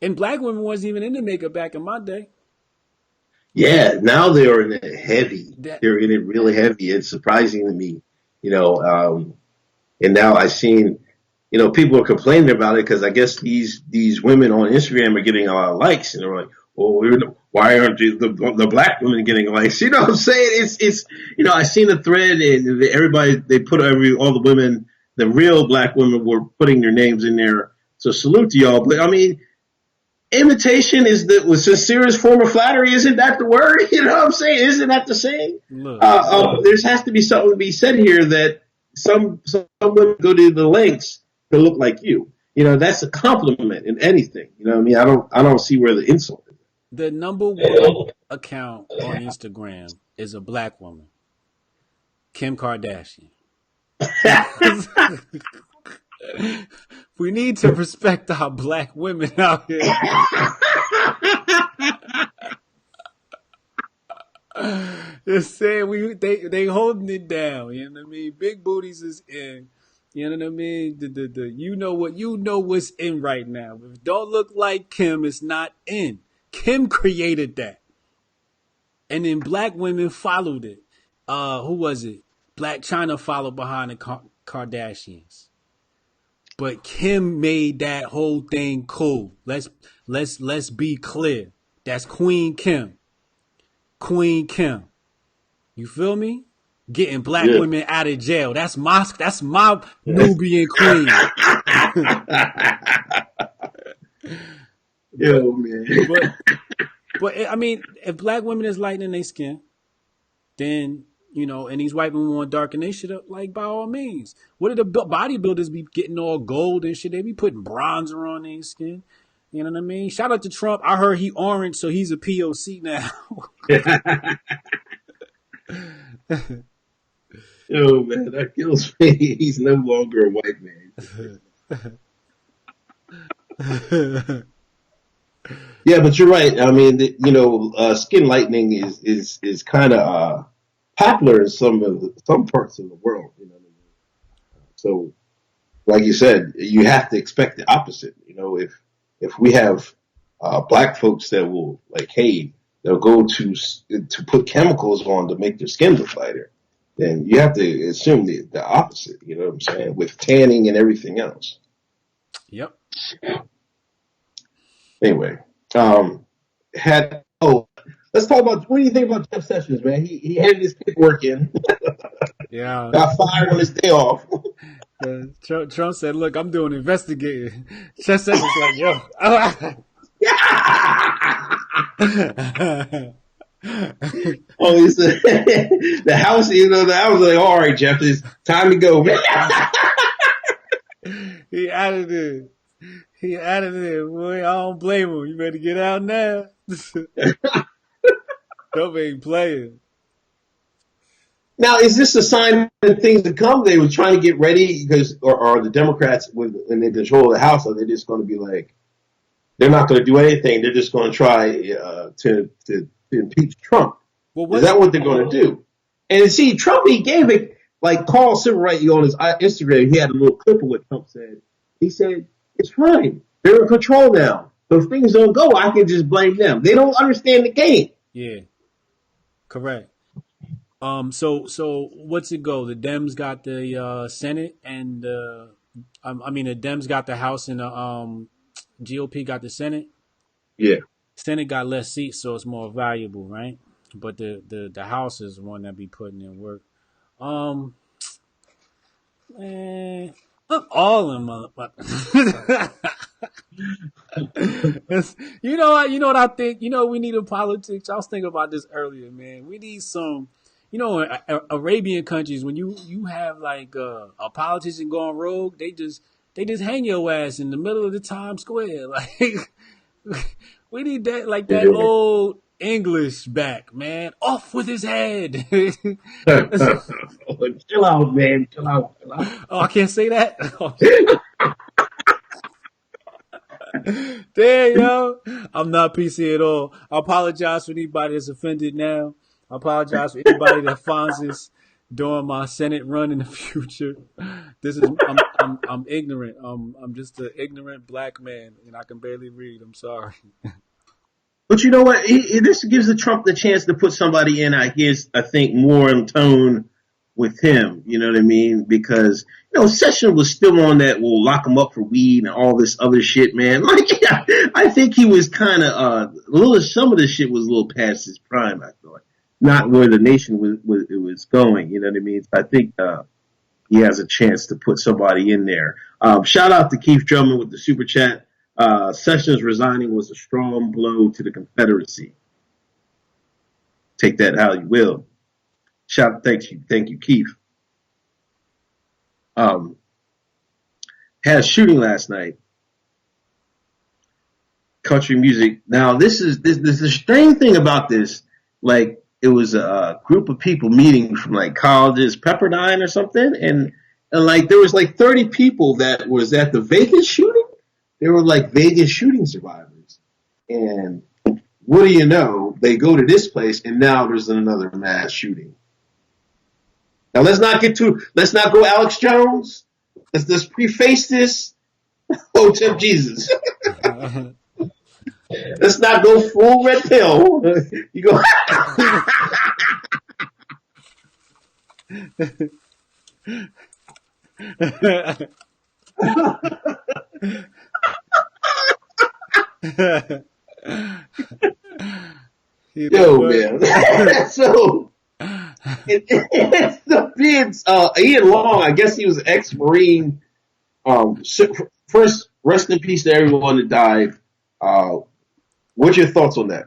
and black women wasn't even into makeup back in my day. Yeah, now they're in it heavy. That They're in it really heavy. It's surprising to me, you know. And now I've seen, people are complaining about it because I guess these women on Instagram are getting a lot of likes, and they're like, "Well, why aren't the black women getting likes?" You know what I'm saying? It's I seen a thread and everybody they put all the women, the real black women were putting their names in there. So salute to y'all. But I mean, imitation is the sincerest form of flattery. Isn't that the word? You know what I'm saying? Isn't that the saying? look, There has to be something to be said here that some women go to the lengths to look like you. That's a compliment in anything. You know what I mean? I don't see where the insult is. the number one account on Instagram is a black woman, Kim Kardashian. We need to respect our black women out here. Just saying, they holding it down. You know what I mean? Big booties is in. You know what I mean? You know what's in right now. If it don't look like Kim, it's not in. Kim created that, and then black women followed it. Who was it? Black China followed behind the Kardashians. But Kim made that whole thing cool. Let's be clear. That's Queen Kim. Queen Kim. You feel me? Getting black women out of jail. That's my Nubian queen. Yo, man. But I mean, if black women is lightening their skin, then and these white women want to darken their shit up, like by all means. What do the bodybuilders be getting all gold and shit? They be putting bronzer on their skin. You know what I mean? Shout out to Trump. I heard he orange, so he's a POC now. Yo, man, that kills me. He's no longer a white man. Yeah, but you're right. I mean, skin lightening is kind of popular in some parts of the world. You know what I mean? So, like you said, you have to expect the opposite. If we have black folks that will they'll go to put chemicals on to make their skin look lighter, then you have to assume the opposite. You know what I'm saying? With tanning and everything else. Yep. Anyway, let's talk about what do you think about Jeff Sessions, man? He handed his paperwork in. Yeah. Got fired on his day off. Trump said, "Look, I'm doing investigating." Jeff Sessions like, "Yo." Oh, he said the house. The house was like, "All right, Jeff, it's time to go." He added it. Boy, I don't blame him. You better get out now. Trump ain't playing. Now, is this a sign of things to come? They were trying to get ready or are the Democrats, when they control the House, are they just going to be like, they're not going to do anything. They're just going to try to impeach Trump. Is that what they're going to do? And see, Trump, he gave it, like Carl Silverwright on his Instagram, he had a little clip of what Trump said. He said, it's fine. They're in control now. So if things don't go, I can just blame them. They don't understand the game. Yeah. Correct. So what's it go? The Dems got the Senate and the Dems got the House and the GOP got the Senate. Yeah. Senate got less seats, so it's more valuable, right? But the House is the one that be putting in work. Man, look, all of them motherfuckers. You know what I think? We need in politics. I was thinking about this earlier, man. We need some. In Arabian countries, when you have like a politician going rogue, they just hang your ass in the middle of the Times Square. Like we need that, like that old English back, man. Off with his head. Chill out, man. Chill out. Oh, I can't say that. Damn, yo. I'm not PC at all. I apologize for anybody that's offended now. I apologize for anybody that finds this during my Senate run in the future. This is I'm ignorant. I'm just an ignorant black man and I can barely read. I'm sorry. But you know what? This gives the Trump the chance to put somebody in, I guess, I think, more in tone with him. You know what I mean? Because, Sessions was still on that, we'll lock him up for weed and all this other shit, man. Like, yeah, I think he was kind of, some of the shit was a little past his prime, I thought. Not where the nation was going, you know what I mean? I think, he has a chance to put somebody in there. Shout out to Keith Drummond with the super chat. Sessions resigning was a strong blow to the Confederacy. Take that how you will. Thank you, Keith. Had a shooting last night. Country music. Now, this is the strange thing about this. Like, it was a group of people meeting from like colleges, Pepperdine or something, and like there was like 30 people that was at the Vegas shooting. They were like Vegas shooting survivors. And what do you know? They go to this place and now there's another mass shooting. Now let's not go Alex Jones. Let's preface this. Hotep Jesus. Let's not go full red pill. You go. Yo, man. So it's the bids. Ian Long, I guess he was an ex-Marine. First, rest in peace to everyone that died. What's your thoughts on that?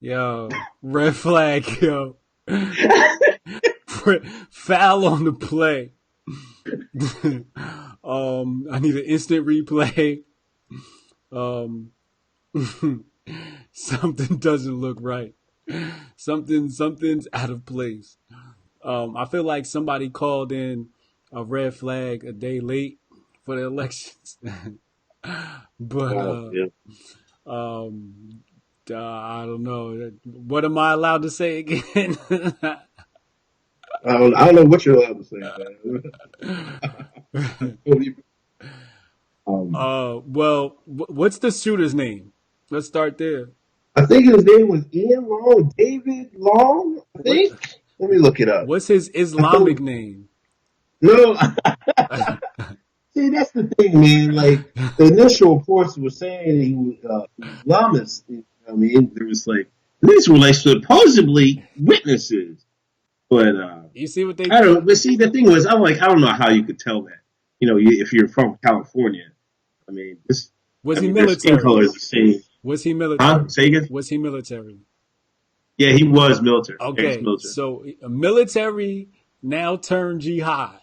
Yo, red flag, yo. Foul on the play. I need an instant replay. Something doesn't look right. Something's out of place. I feel like somebody called in a red flag a day late for the elections. But I don't know. What am I allowed to say again? I don't know what you're allowed to say, man. Well, what's the shooter's name? Let's start there. I think his name was Ian Long, David Long, I think. Let me look it up. What's his Islamic name? No. See, that's the thing, man. Like, the initial reports were saying he was Islamist. I mean, there was like, these were like supposedly witnesses. But, you see what they I don't know. But see, the thing was, I'm like, I don't know how you could tell that. If you're from California. I mean, he military? Skin color is the same. Was he military? Huh? Say again? Was he military? Yeah, he was military. Okay, ex-military. So a military now turned jihad.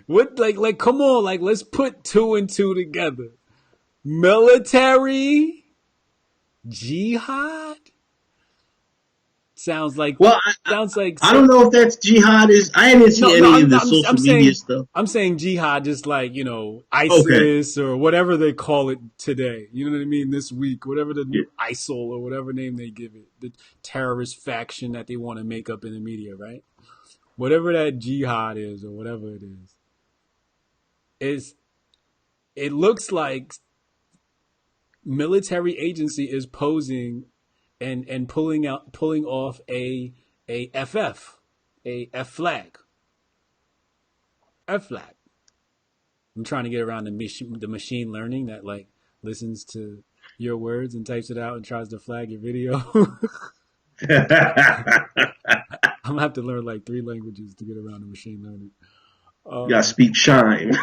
What, like, come on, like, let's put 2 and 2 together. Military jihad sounds like. Well, I don't know if that's jihad. I haven't seen any of the social media stuff. I'm saying jihad, just like ISIS or whatever they call it today. You know what I mean? This week, whatever the new ISIL or whatever name they give it, the terrorist faction that they want to make up in the media, right? Whatever that jihad is or whatever it is, it looks like military agency is posing and pulling off a FF, a F flag. F flag. I'm trying to get around the machine learning that like listens to your words and types it out and tries to flag your video. I'm gonna have to learn like 3 languages to get around the machine learning. You gotta speak shine.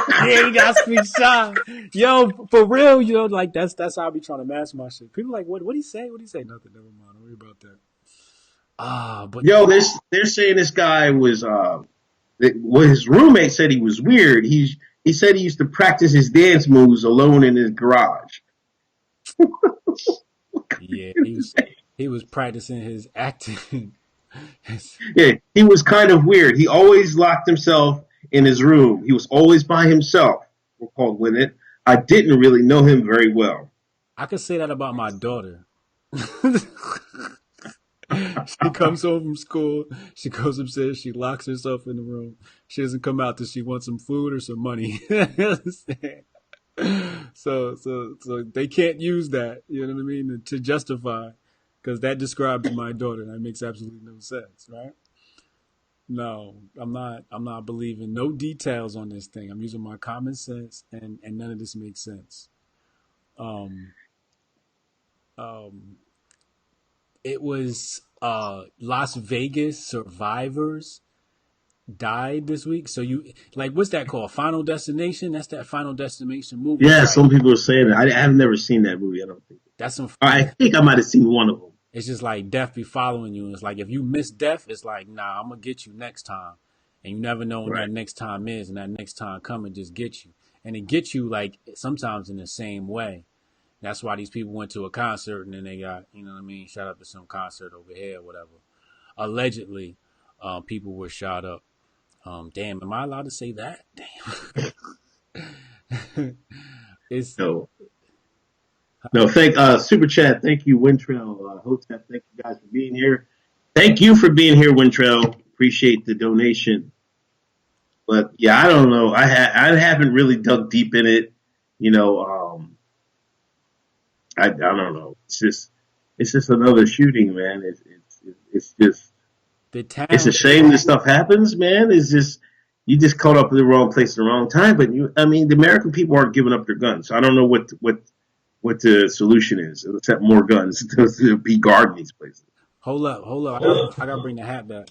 Yeah, you gotta speak shine. Yo, for real, like that's how I be trying to master my shit. People are like, what'd he say? What'd he say? Nothing, never mind. Don't worry about that. But yo, they're saying this guy was his roommate said he was weird. He said he used to practice his dance moves alone in his garage. Yeah, he was practicing his acting. Yeah, he was kind of weird. He always locked himself in his room. He was always by himself. so-called win it. I didn't really know him very well. I could say that about my daughter. She comes home from school. She goes upstairs. She locks herself in the room. She doesn't come out till she wants some food or some money. So they can't use that. You know what I mean? To justify, because that describes my daughter. That makes absolutely no sense, right? No, I'm not. I'm not believing no details on this thing. I'm using my common sense, and none of this makes sense. Um, um, it was Las Vegas survivors died this week. So you like what's that called? Final Destination? That's that Final Destination movie. Yeah, It's like some people are saying that. I have never seen that movie. I don't think. that's some. I think I might have seen one of them. It's just like death be following you. It's like if you miss death, it's like nah, I'm gonna get you next time, and you never know when Right. that next time is, and that next time coming just get you, and it gets you like sometimes in the same way. That's why these people went to a concert and then they got, you know what I mean, shot up to some concert over here or whatever. Allegedly, people were shot up. Damn, am I allowed to say that? Damn. It's No, no. Thank Super Chat. Thank you, Wintrell. Hotep. Thank you guys for being here. Thank you for being here, Wintrell. Appreciate the donation. But yeah, I don't know. I haven't really dug deep in it. You know, I don't know. It's just another shooting, man. It's just the it's a town. shame this stuff happens, man. It's just you just caught up in the wrong place at the wrong time. But I mean, the American people aren't giving up their guns. So I don't know what the solution is, except more guns to be guarding these places. Hold up. I gotta bring the hat back.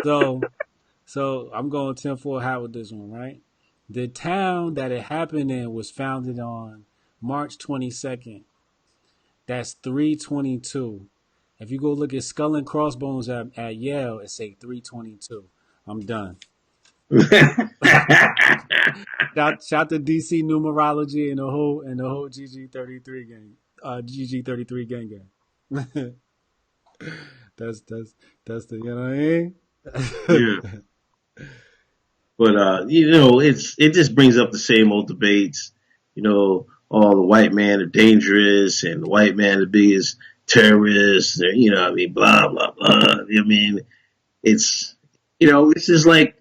So, so I'm going 10-4 hat with this one, right? The town that it happened in was founded on March 22nd. That's 322. If you go look at Skull and Crossbones at Yale, it say 322. I'm done. Shout to DC numerology and the whole GG33 gang. GG33 gang. that's the you know what I mean? Yeah. But it just brings up the same old debates. Oh, the white man are dangerous, and the white man the biggest terrorist. I mean, blah blah blah. I mean, it's this is like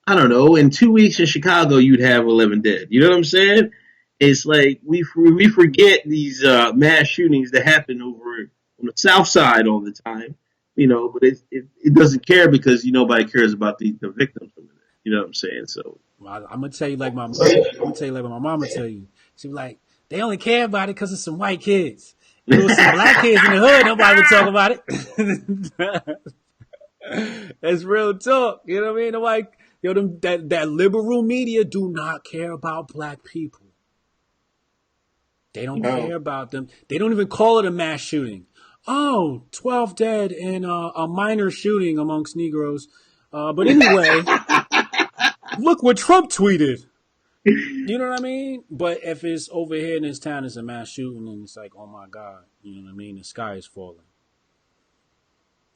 I don't know. In 2 weeks in Chicago, you'd have 11 dead. You know what I'm saying? It's like we forget these mass shootings that happen over on the South Side all the time. But it doesn't care because nobody cares about the victims of it. You know what I'm saying? So I'm gonna tell you like my mom. I'm gonna tell you like what my mama tell you. She be like, they only care about it because it's some white kids. If it was some black kids in the hood, nobody would talk about it. It's real talk. You know what I mean? Like, that liberal media do not care about black people. They don't care about them. They don't even call it a mass shooting. Oh, 12 dead in a minor shooting amongst Negroes. But anyway, look what Trump tweeted. You know what I mean? But if it's over here in this town, it's a mass shooting, and it's like, oh my God, you know what I mean? The sky is falling.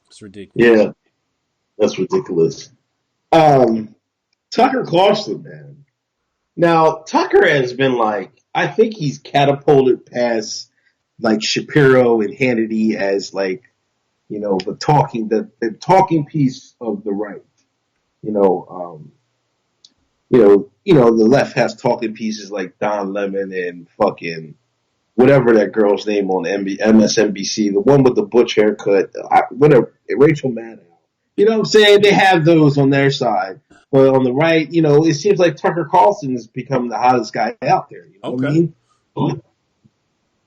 It's ridiculous. yeah, that's ridiculous. Tucker Carlson, man. Now Tucker has been I think he's catapulted past Shapiro and Hannity as the talking piece of the right. The left has talking pieces like Don Lemon and fucking whatever that girl's name on MSNBC, the one with the butch haircut, whatever, Rachel Maddow. You know what I'm saying? They have those on their side. But on the right, it seems like Tucker Carlson has become the hottest guy out there. You know what I mean? Go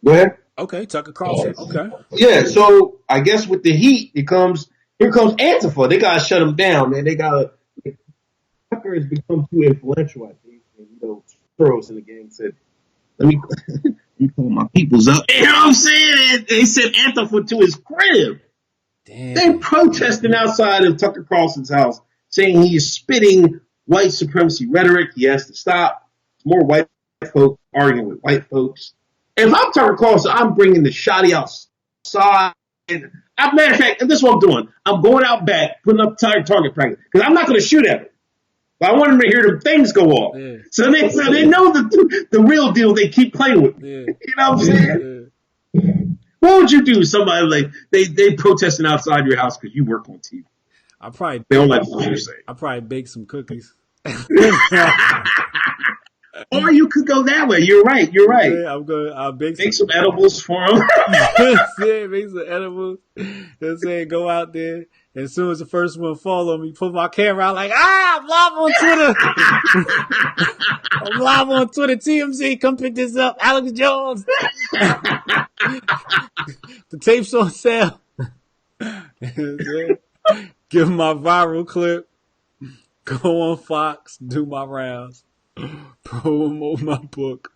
ahead. Okay, Tucker Carlson. Okay. Yeah, so I guess with the heat, here comes Antifa. They gotta shut him down, man. Tucker has become too influential, I think. And, Soros in the gang said, let me call my peoples up. You know what I'm saying? They sent Antifa to his crib. Damn. They're protesting outside of Tucker Carlson's house, saying he is spitting white supremacy rhetoric. He has to stop. More white folks arguing with white folks. If I'm Tucker Carlson, I'm bringing the shoddy outside. Matter of fact, this is what I'm doing. I'm going out back, putting up target practice because I'm not going to shoot at them. But I want them to hear the things go off. Yeah. So they know the real deal. They keep playing with me. Yeah. You know what I'm saying? Yeah. What would you do? Somebody like they protesting outside your house because you work on TV. They don't like what you say. I probably bake some cookies. Or you could go that way. You're right. Yeah, I'll bake some edibles for them. Yeah, make some edibles. Just saying, go out there. And as soon as the first one follow me, put my camera out like, I'm live on Twitter. I'm live on Twitter. TMZ, come pick this up. Alex Jones. The tape's on sale. Give my viral clip. Go on Fox. Do my rounds. Promote my book.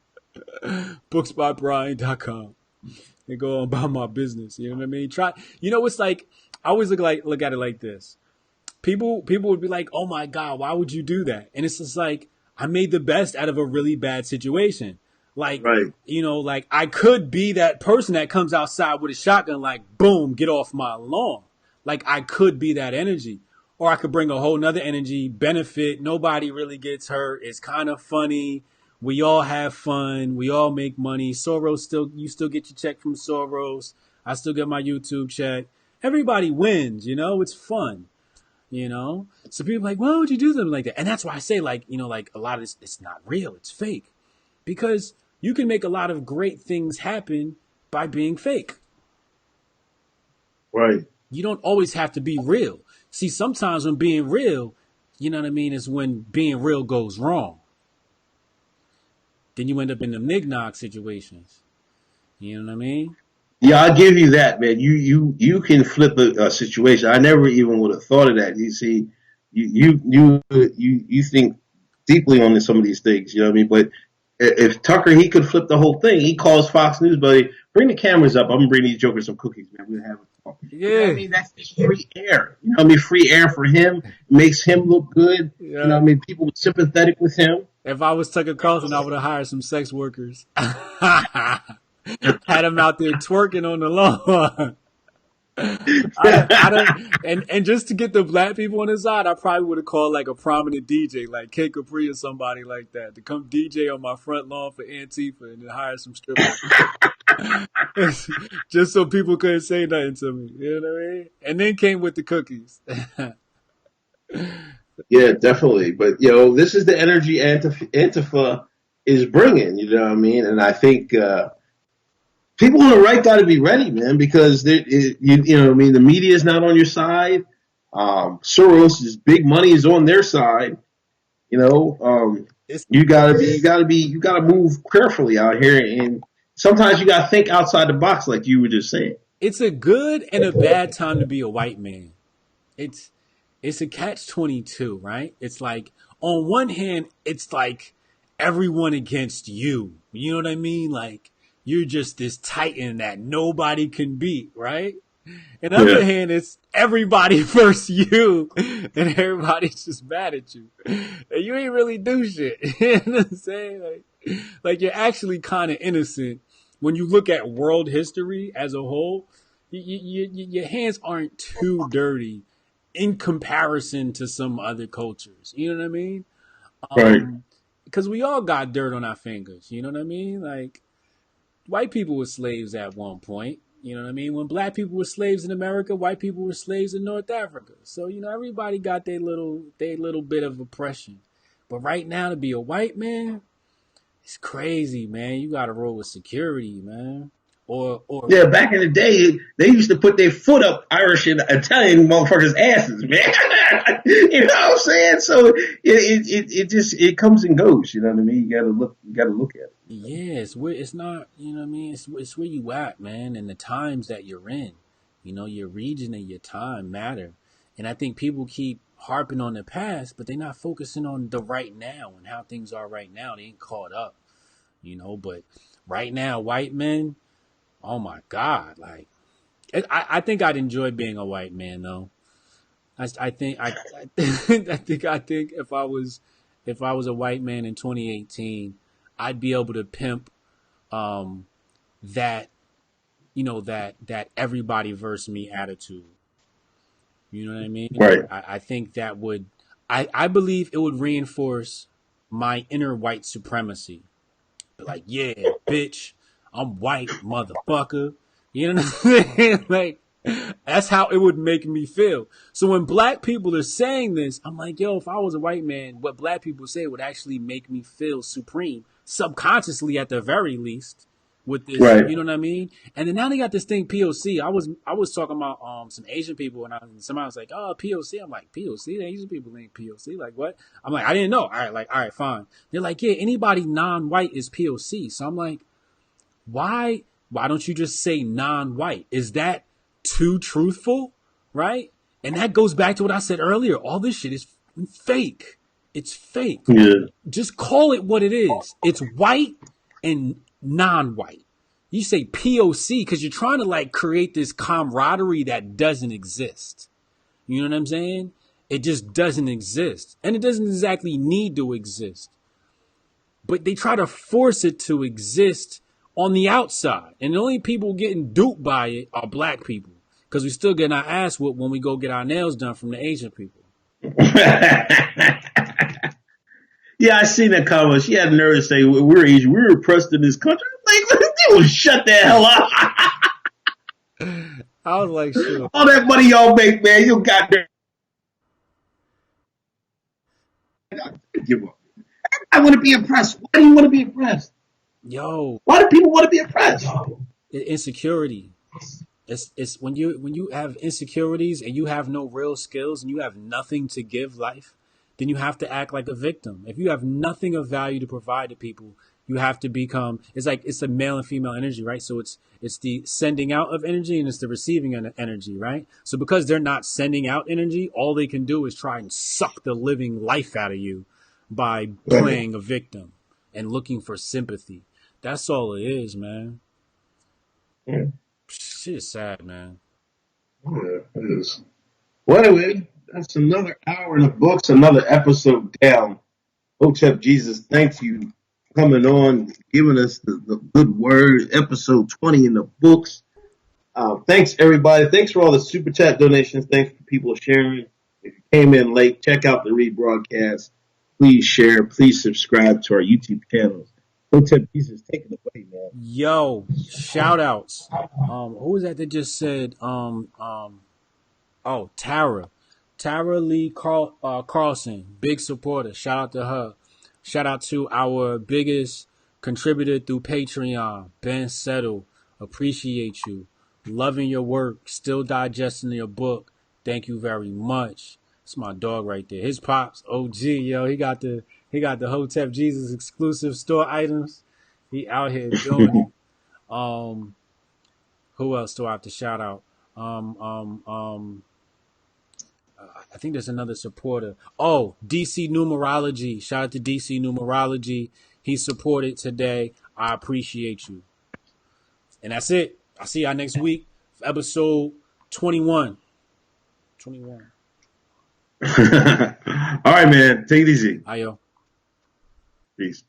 Booksbybrian.com. And go on about my business. You know what I mean? It's like, I always look at it like this. People would be like, oh my God, why would you do that? And it's just like, I made the best out of a really bad situation. Like, right. Like I could be that person that comes outside with a shotgun, like, boom, get off my lawn. Like I could be that energy. Or I could bring a whole nother energy, benefit. Nobody really gets hurt. It's kind of funny. We all have fun. We all make money. You still get your check from Soros. I still get my YouTube check. Everybody wins, it's fun, So people are like, why would you do something like that? And that's why I say like a lot of this, it's not real. It's fake because you can make a lot of great things happen by being fake. Right. You don't always have to be real. See, sometimes when being real, is when being real goes wrong. Then you end up in the Mignog situations. You know what I mean? Yeah, I'll give you that, man. You can flip a situation. I never even would have thought of that. You see, you think deeply on some of these things. You know what I mean? But if Tucker, he could flip the whole thing. He calls Fox News, buddy, bring the cameras up. I'm gonna bring these jokers some cookies, man. We'll have a talk. Yeah. You know what I mean? That's just free air. You know what I mean? Free air for him. Makes him look good. Yeah. You know what I mean? People were sympathetic with him. If I was Tucker Carlson, I would have hired some sex workers. Had him out there twerking on the lawn. And just to get the black people on his side, I probably would have called like a prominent DJ, like Kid Capri or somebody like that, to come DJ on my front lawn for Antifa and then hire some strippers. Just so people couldn't say nothing to me. You know what I mean? And then came with the cookies. Yeah, definitely. But, this is the energy Antifa is bringing, you know what I mean? And I think people on the right got to be ready, man, because, you know what I mean, the media is not on your side. Soros' big money is on their side. You gotta move carefully out here. And sometimes you got to think outside the box, like you were just saying. It's a good and a bad time to be a white man. It's a catch-22, right? It's like, on one hand, it's like everyone against you. You know what I mean? Like, you're just this titan that nobody can beat, right? And on the other hand, it's everybody versus you, and everybody's just mad at you. And you ain't really do shit. You know what I'm saying? Like you're actually kind of innocent. When you look at world history as a whole, your hands aren't too dirty in comparison to some other cultures. You know what I mean? Right. Because we all got dirt on our fingers. You know what I mean? Like, white people were slaves at one point. You know what I mean? When black people were slaves in America, white people were slaves in North Africa. So, everybody got their little bit of oppression. But right now, to be a white man, it's crazy, man. You got to roll with security, man. Yeah, back in the day, they used to put their foot up Irish and Italian motherfuckers' asses, man. You know what I'm saying? So it comes and goes. You know what I mean? You gotta look at it. Yeah, it's not. You know what I mean? It's where you at, man, and the times that you're in. Your region and your time matter, and I think people keep harping on the past, but they're not focusing on the right now and how things are right now. They ain't caught up. But right now, white men. Oh my God! Like, I think I'd enjoy being a white man, though. I think if I was a white man in 2018, I'd be able to pimp that that everybody versus me attitude. You know what I mean? Right. I think that would, I believe it would reinforce my inner white supremacy. Like, yeah, bitch, I'm white, motherfucker. You know what I'm saying? Like, that's how it would make me feel. So when black people are saying this, I'm like, yo, if I was a white man, what black people say would actually make me feel supreme, subconsciously at the very least, with this, Right. you know what I mean? And then now they got this thing POC. I was talking about some Asian people, and somebody was like, oh, POC. I'm like, POC? The Asian people ain't POC. Like, what? I'm like, I didn't know. All right, fine. They're like, yeah, anybody non-white is POC. So I'm like, why don't you just say non-white? Is that too truthful? Right? And that goes back to what I said earlier. All this shit is fake. It's fake. Yeah. Just call it what it is. It's white and non-white. You say POC because you're trying to like create this camaraderie that doesn't exist. You know what I'm saying? It just doesn't exist. And it doesn't exactly need to exist. But they try to force it to exist on the outside. And the only people getting duped by it are black people. Because we still getting our ass whooped when we go get our nails done from the Asian people. Yeah, I seen that comment. She had nerve to say we're Asian, we're oppressed in this country. Like, they will shut the hell up. I was like, sure. All that money y'all make, man, you got there. Give up. I want to be oppressed. Why do you want to be oppressed? Yo. Why do people want to be oppressed? Insecurity. It's when you have insecurities and you have no real skills and you have nothing to give life, then you have to act like a victim. If you have nothing of value to provide to people, you have to become. It's like it's a male and female energy, right? So it's the sending out of energy and it's the receiving energy, right? So because they're not sending out energy, all they can do is try and suck the living life out of you by playing a victim and looking for sympathy. That's all it is, man. Yeah. Shit is sad, man. Yeah, it is. Well, anyway, that's another hour in the books, another episode down. Hotep Jesus, thank you for coming on, giving us the good word. Episode 20 in the books. Thanks, everybody. Thanks for all the super chat donations. Thanks for people sharing. If you came in late, check out the rebroadcast. Please share. Please subscribe to our YouTube channels. Hotep Jesus, take it away, man. Yo, shout outs. Who was that just said, Tara. Tara Lee Carlson, big supporter. Shout out to her. Shout out to our biggest contributor through Patreon, Ben Settle. Appreciate you. Loving your work. Still digesting your book. Thank you very much. It's my dog right there. His pops, OG, yo. He got the Hotep Jesus exclusive store items. He out here doing it. Who else do I have to shout out? I think there's another supporter. Oh, DC Numerology. Shout out to DC Numerology. He supported today. I appreciate you. And that's it. I'll see y'all next week for episode 21. 21. All right, man. Take it easy. Ayo. Peace.